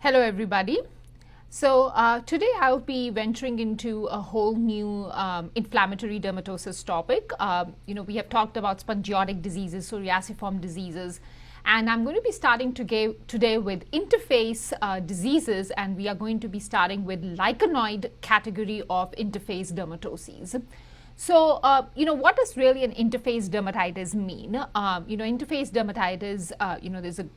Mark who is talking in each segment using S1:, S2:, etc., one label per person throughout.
S1: Hello everybody. Today I'll be venturing into a whole new inflammatory dermatosis topic. We have talked about spongiotic diseases, psoriasiform diseases, and I'm going to be starting today with interface diseases, and we are going to be starting with lichenoid category of interface dermatoses. What does really an interface dermatitis mean? Interface dermatitis,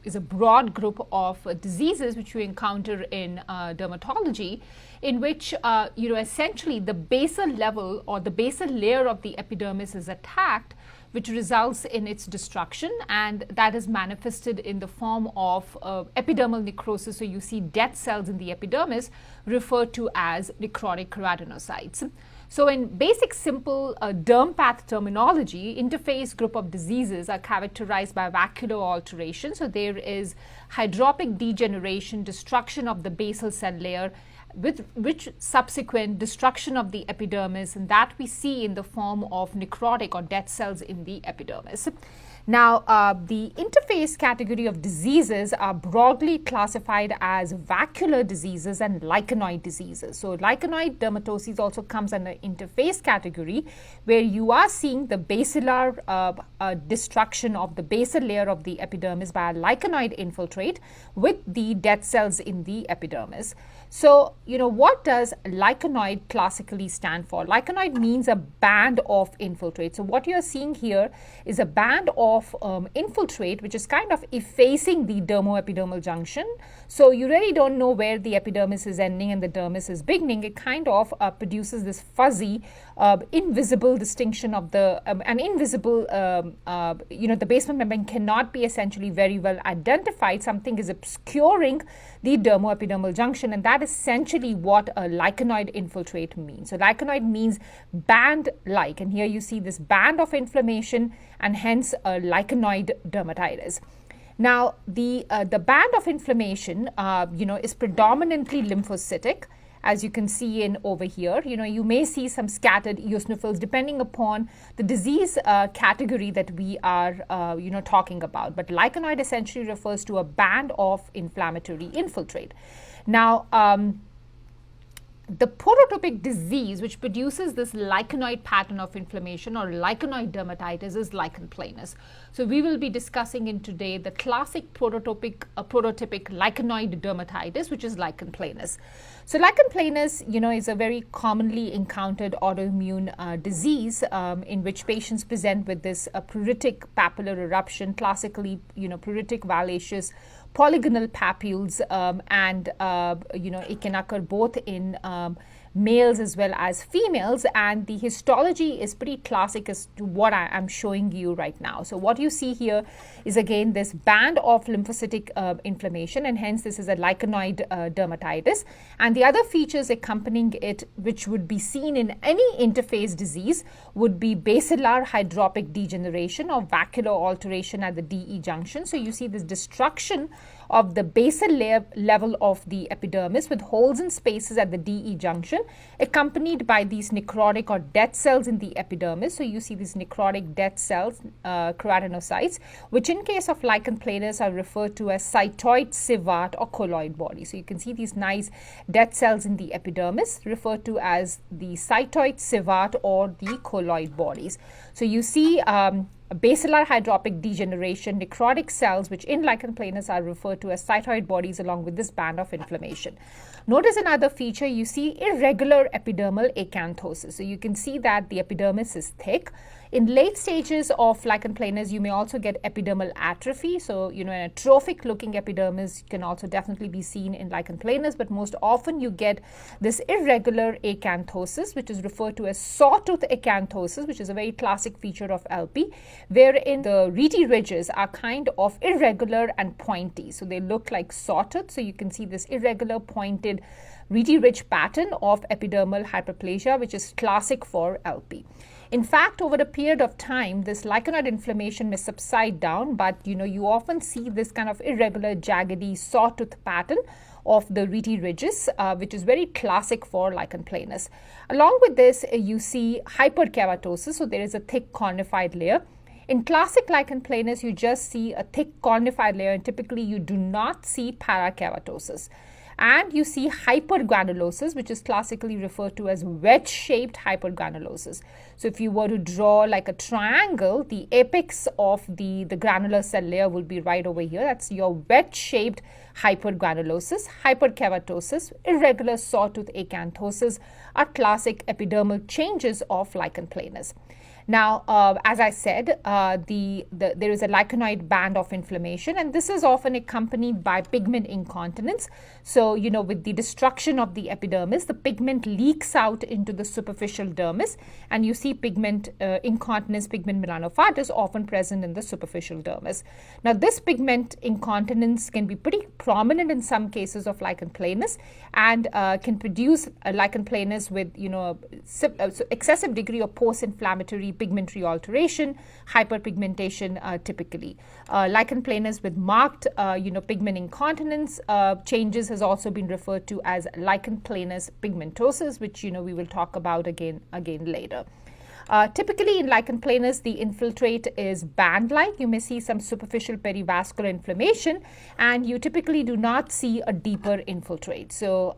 S1: is a broad group of diseases which you encounter in dermatology, in which, essentially the basal level or the basal layer of the epidermis is attacked, which results in its destruction, and that is manifested in the form of epidermal necrosis. So you see dead cells in the epidermis, referred to as necrotic keratinocytes. So in basic simple derm path terminology, interface group of diseases are characterized by vascular alteration. So there is hydropic degeneration, destruction of the basal cell layer, with which subsequent destruction of the epidermis, and that we see in the form of necrotic or dead cells in the epidermis. Now, the interface category of diseases are broadly classified as vascular diseases and lichenoid diseases. So, lichenoid dermatoses also comes under interface category, where you are seeing the basilar destruction of the basal layer of the epidermis by a lichenoid infiltrate with the dead cells in the epidermis. So, what does lichenoid classically stand for? Lichenoid means a band of infiltrate. So, what you are seeing here is a band of infiltrate which is kind of effacing the dermoepidermal junction. So, you really don't know where the epidermis is ending and the dermis is beginning. It kind of produces this fuzzy, invisible distinction of the, the basement membrane cannot be essentially very well identified. Something is obscuring the dermoepidermal junction, and that is essentially what a lichenoid infiltrate means. So, lichenoid means band-like, and here you see this band of inflammation and hence a lichenoid dermatitis. Now, the band of inflammation, is predominantly lymphocytic. As you can see in over here, you may see some scattered eosinophils depending upon the disease category that we are, talking about. But lichenoid essentially refers to a band of inflammatory infiltrate. Now, the prototypic disease which produces this lichenoid pattern of inflammation or lichenoid dermatitis is lichen planus. So we will be discussing in today the classic prototypic lichenoid dermatitis, which is lichen planus. So lichen planus, is a very commonly encountered autoimmune disease in which patients present with this pruritic papular eruption, classically, pruritic violaceous polygonal papules, and it can occur both in males as well as females, and the histology is pretty classic as to what I am showing you right now. So what you see here is again this band of lymphocytic inflammation, and hence this is a lichenoid dermatitis. And the other features accompanying it, which would be seen in any interface disease, would be basilar hydropic degeneration or vascular alteration at the DE junction. So you see this destruction of the basal layer level of the epidermis with holes and spaces at the DE junction, accompanied by these necrotic or dead cells in the epidermis. So you see these necrotic dead cells, keratinocytes, which in case of lichen planus are referred to as cytoid, civate or colloid bodies. So you can see these nice dead cells in the epidermis referred to as the cytoid, civate or the colloid bodies. So you see basilar hydropic degeneration, necrotic cells, which in lichen planus are referred to as cytoid bodies, along with this band of inflammation. Notice another feature, you see irregular epidermal acanthosis. So you can see that the epidermis is thick. In late stages of lichen planus, you may also get epidermal atrophy. So, an atrophic looking epidermis can also definitely be seen in lichen planus, but most often you get this irregular acanthosis, which is referred to as sawtooth acanthosis, which is a very classic feature of LP, wherein the rete ridges are kind of irregular and pointy. So they look like sawtooth. So you can see this irregular pointed rete ridge pattern of epidermal hyperplasia, which is classic for LP. In fact, over a period of time, this lichenoid inflammation may subside down, but you often see this kind of irregular, jaggedy, sawtooth pattern of the rete ridges, which is very classic for lichen planus. Along with this, you see hyperkeratosis, so there is a thick cornified layer. In classic lichen planus, you just see a thick cornified layer, and typically you do not see parakeratosis. And you see hypergranulosis, which is classically referred to as wedge-shaped hypergranulosis. So if you were to draw like a triangle, the apex of the granular cell layer will be right over here. That's your wedge-shaped hypergranulosis. Hyperkeratosis, irregular sawtooth acanthosis are classic epidermal changes of lichen planus. Now, as I said, there is a lichenoid band of inflammation, and this is often accompanied by pigment incontinence. So, with the destruction of the epidermis, the pigment leaks out into the superficial dermis, and you see pigment incontinence, pigment melanophortis often present in the superficial dermis. Now, this pigment incontinence can be pretty prominent in some cases of lichen planus, and can produce a lichen planus with, excessive degree of post-inflammatory pigmentary alteration, hyperpigmentation typically. Lichen planus with marked, pigment incontinence changes has also been referred to as lichen planus pigmentosis, which, we will talk about again later. Typically in lichen planus, the infiltrate is band-like. You may see some superficial perivascular inflammation, and you typically do not see a deeper infiltrate. So,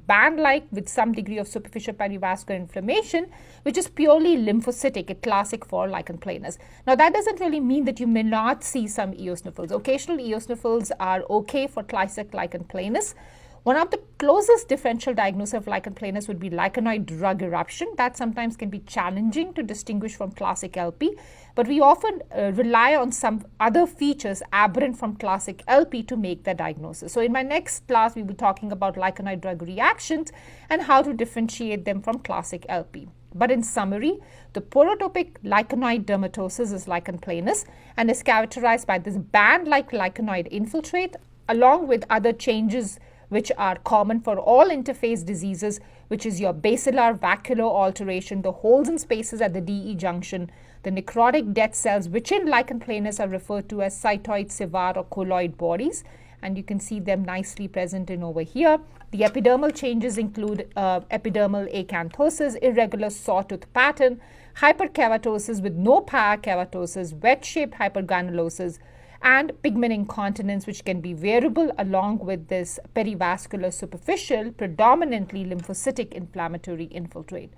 S1: band-like with some degree of superficial perivascular inflammation, which is purely lymphocytic, a classic for lichen planus. Now, that doesn't really mean that you may not see some eosinophils. Occasional eosinophils are okay for classic lichen planus. One of the closest differential diagnosis of lichen planus would be lichenoid drug eruption. That sometimes can be challenging to distinguish from classic LP, but we often rely on some other features aberrant from classic LP to make the diagnosis. So in my next class, we will be talking about lichenoid drug reactions and how to differentiate them from classic LP. But in summary, the prototypic lichenoid dermatosis is lichen planus and is characterized by this band-like lichenoid infiltrate along with other changes which are common for all interface diseases, which is your basilar vacuolar alteration, the holes and spaces at the DE junction, the necrotic dead cells, which in lichen planus are referred to as cytoid, sevar, or colloid bodies, and you can see them nicely present in over here. The epidermal changes include epidermal acanthosis, irregular sawtooth pattern, hyperkeratosis with no parakeratosis, wedge-shaped hypergranulosis, and pigment incontinence, which can be variable along with this perivascular superficial, predominantly lymphocytic inflammatory infiltrate.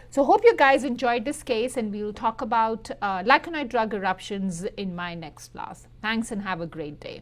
S1: So hope you guys enjoyed this case, and we will talk about lichenoid drug eruptions in my next class. Thanks and have a great day.